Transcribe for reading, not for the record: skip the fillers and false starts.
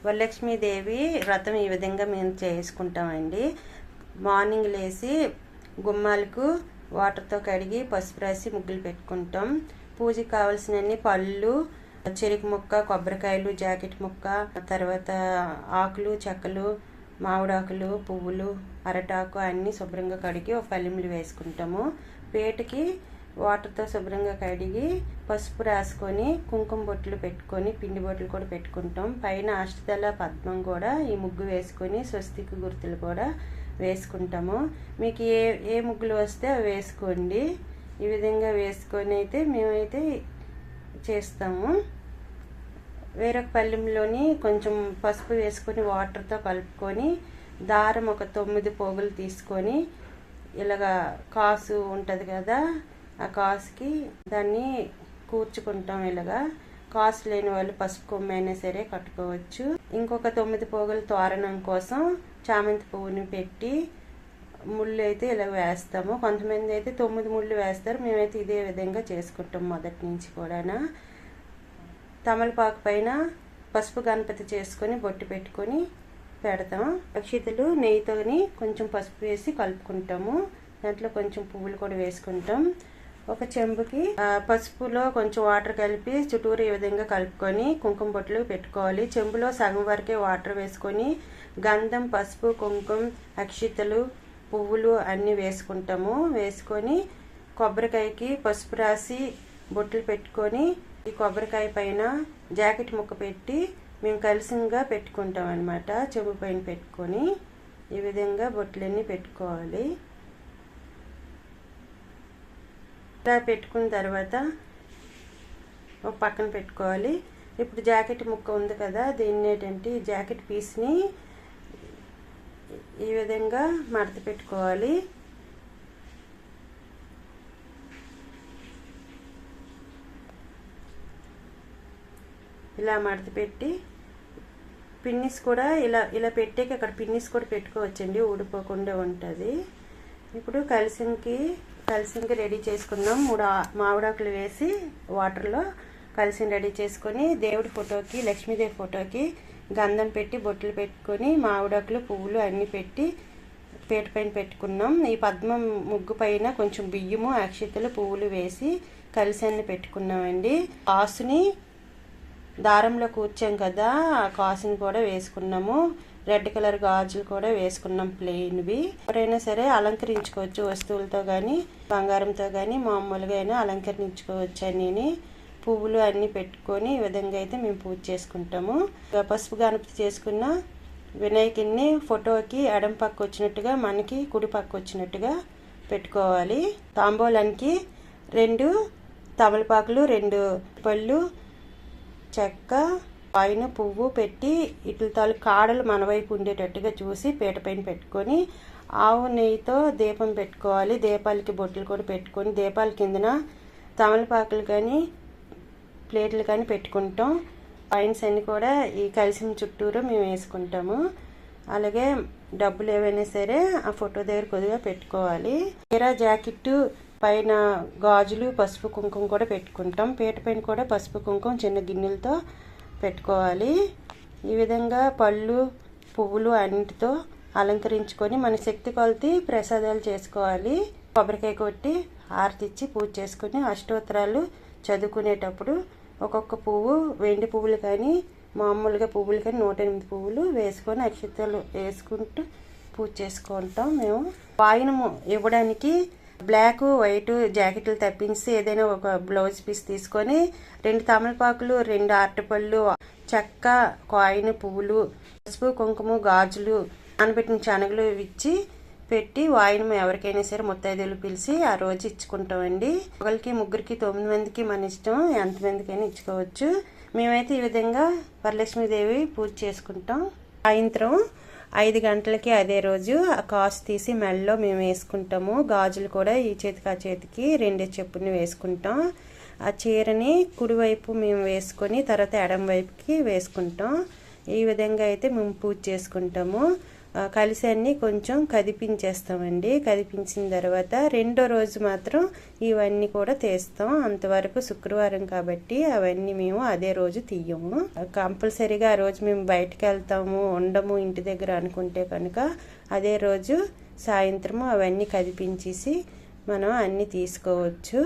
వరలక్ష్మీదేవి వ్రతం ఈ విధంగా మేము చేసుకుంటామండి. మార్నింగ్ లేచి గుమ్మాలకు వాటర్తో కడిగి పసుపు రాసి ముగ్గులు పెట్టుకుంటాం. పూజకి కావాల్సినన్ని పళ్ళు, చెరుకు ముక్క, కొబ్బరికాయలు, జాకెట్ ముక్క, తర్వాత ఆకులు, చెక్కలు, మామిడాకులు, పువ్వులు, అరటాకు అన్నీ శుభ్రంగా కడిగి ఒక పల్లెములు వేసుకుంటాము. పేటకి వాటర్తో శుభ్రంగా కడిగి పసుపు రాసుకొని కుంకుమ బొట్లు పెట్టుకొని పిండి బొట్లు కూడా పెట్టుకుంటాం. పైన అష్టదళ పద్మం కూడా ఈ ముగ్గు వేసుకొని స్వస్తిక్ గుర్తులు కూడా వేసుకుంటాము. మీకు ఏ ముగ్గులు వస్తే అవి వేసుకోండి. ఈ విధంగా వేసుకొని అయితే మేమైతే చేస్తాము. వేరొక పళ్ళెంలోని కొంచెం పసుపు వేసుకొని వాటర్తో కలుపుకొని దారం ఒక 9 పోగులు తీసుకొని ఇలాగా కాసు ఉంటుంది కదా, ఆ కాసుకి దాన్ని కూర్చుకుంటాం. ఇలాగా కాసు లేని వాళ్ళు పసుపు కొమ్మైనా సరే కట్టుకోవచ్చు. ఇంకొక 9 పోగులు తోరణం కోసం చామంతి పువ్వుని పెట్టి ముళ్ళు అయితే ఇలా వేస్తాము. కొంతమంది అయితే 9 ముళ్ళు వేస్తారు. మేమైతే ఇదే విధంగా చేసుకుంటాం మొదటి నుంచి కూడా. తమలపాకు పైన పసుపు గణపతి చేసుకొని బొట్టు పెట్టుకొని పెడతాం. అక్షితలు నెయ్యితోని కొంచెం పసుపు వేసి కలుపుకుంటాము. దాంట్లో కొంచెం పువ్వులు కూడా వేసుకుంటాం. ఒక చెంబుకి పసుపులో కొంచెం వాటర్ కలిపి చుట్టూరు ఈ విధంగా కలుపుకొని కుంకుమ బొట్లు పెట్టుకోవాలి. చెంబులో సగం వరకే వాటర్ వేసుకొని గంధం, పసుపు, కుంకుమ, అక్షితలు, పువ్వులు అన్నీ వేసుకుంటాము. వేసుకొని కొబ్బరికాయకి పసుపు రాసి బొట్లు పెట్టుకొని ఈ కొబ్బరికాయ పైన జాకెట్ ముక్క పెట్టి మేము కలిసిగా పెట్టుకుంటాం అన్నమాట. చెంబు పైన పెట్టుకొని ఈ విధంగా బొట్లన్నీ పెట్టుకోవాలి. ఇలా పెట్టుకున్న తర్వాత ఒక పక్కన పెట్టుకోవాలి. ఇప్పుడు జాకెట్ ముక్క ఉంది కదా, దీన్ని ఏంటంటే ఈ జాకెట్ పీస్ని ఈ విధంగా మడత పెట్టుకోవాలి. ఇలా మడత పెట్టి పిన్నిస్ కూడా ఇలా పెట్టాక అక్కడ పిన్నిస్ కూడా పెట్టుకోవచ్చండి, ఊడిపోకుండా ఉంటుంది. ఇప్పుడు కలిసింకి రెడీ చేసుకుందాం. 3 మామిడాకులు వేసి వాటర్లో కలిసిని రెడీ చేసుకొని దేవుడి ఫోటోకి, లక్ష్మీదేవి ఫోటోకి గంధం పెట్టి బొట్లు పెట్టుకొని మామిడాకులు, పువ్వులు అన్నీ పెట్టి పీట పైన పెట్టుకున్నాం. ఈ పద్మం ముగ్గు పైన కొంచెం బియ్యము, అక్షితలు, పువ్వులు వేసి కలిసాన్ని పెట్టుకున్నామండి. కాసుని దారంలో కూర్చాం కదా, ఆ కాసుని కూడా వేసుకున్నాము. రెడ్ కలర్ గాజులు కూడా వేసుకున్నాం, ప్లెయిన్వి. ఎవరైనా సరే అలంకరించుకోవచ్చు వస్తువులతో కానీ బంగారంతో కానీ మామూలుగా అయినా అలంకరించుకోవచ్చు అని పువ్వులు అన్నీ పెట్టుకొని ఈ విధంగా అయితే మేము పూజ చేసుకుంటాము. పసుపు గణపతి చేసుకున్న వినాయకుడిని ఫోటోకి ఎడం పక్క వచ్చినట్టుగా మనకి కుడి పక్క వచ్చినట్టుగా పెట్టుకోవాలి. తాంబూలానికి 2 తమలపాకులు, 2 పళ్ళు, చెక్క, పైన పువ్వు పెట్టి ఇట్ల తాలూ కాడలు మన వైపు ఉండేటట్టుగా చూసి పీట పైన పెట్టుకొని ఆవు నెయ్యితో దీపం పెట్టుకోవాలి. దీపాలకి బొట్లు కూడా పెట్టుకొని దీపాల కిందన తమలపాకులు కానీ ప్లేట్లు కానీ పెట్టుకుంటాం. పాయింట్స్ అన్నీ కూడా ఈ కలిసిన చుట్టూరు మేము వేసుకుంటాము. అలాగే డబ్బులు ఏవైనా సరే ఆ ఫోటో దగ్గర కొద్దిగా పెట్టుకోవాలి. చీర, జాకెట్టు పైన గాజులు, పసుపు, కుంకుమ కూడా పెట్టుకుంటాం. పీట పైన కూడా పసుపు, కుంకుమ చిన్న గిన్నెలతో పెట్టుకోవాలి. ఈ విధంగా పళ్ళు, పువ్వులు అన్నిటితో అలంకరించుకొని మన శక్తి కొలది ప్రసాదాలు చేసుకోవాలి. కొబ్బరికాయ కొట్టి హారతి ఇచ్చి పూజ చేసుకుని అష్టోత్తరాలు చదువుకునేటప్పుడు ఒక్కొక్క పువ్వు, వెండి పువ్వులు కానీ మామూలుగా పువ్వులు కానీ 108 పువ్వులు వేసుకొని అక్షతలు వేసుకుంటూ పూజ చేసుకుంటాం. మేము వాయినము ఇవ్వడానికి బ్లాక్, వైట్ జాకెట్లు తప్పించి ఏదైనా ఒక బ్లౌజ్ పీస్ తీసుకొని 2 తమలపాకులు, 2 అరటిపళ్ళు, చెక్క, కాయిన్, పువ్వులు, పసుపు, కుంకుమ, గాజులు, నానబెట్టిన శనగలు ఇచ్చి పెట్టి వాయినం ఎవరికైనా సరే ముత్తైదులు పిలిచి ఆ రోజు ఇచ్చుకుంటామండి. ఒకరికి, ముగ్గురికి, 9 మందికి మన ఇష్టం, ఎంతమందికైనా ఇచ్చుకోవచ్చు. మేమైతే ఈ విధంగా వరలక్ష్మీదేవి పూజ చేసుకుంటాం. సాయంత్రం 5 గంటలకి అదే రోజు ఆ కాసు తీసి మెడలో మేము వేసుకుంటాము. గాజులు కూడా ఈ చేతికి ఆ చేతికి 2 చెప్పుని వేసుకుంటాం. ఆ చీరని కుడివైపు మేము వేసుకొని తర్వాత ఎడం వైపుకి వేసుకుంటాం. ఈ విధంగా అయితే మేము పూజ చేసుకుంటాము. కలిసాన్ని కొంచెం కదిపించేస్తామండి. కదిపించిన తర్వాత రెండో రోజు మాత్రం ఇవన్నీ కూడా తీస్తాం. అంతవరకు శుక్రవారం కాబట్టి అవన్నీ మేము అదే రోజు తీయము. కంపల్సరీగా ఆ రోజు మేము బయటకు వెళ్తాము, ఉండము ఇంటి దగ్గర అనుకుంటే కనుక అదే రోజు సాయంత్రము అవన్నీ కదిపించేసి మనం అన్నీ తీసుకోవచ్చు.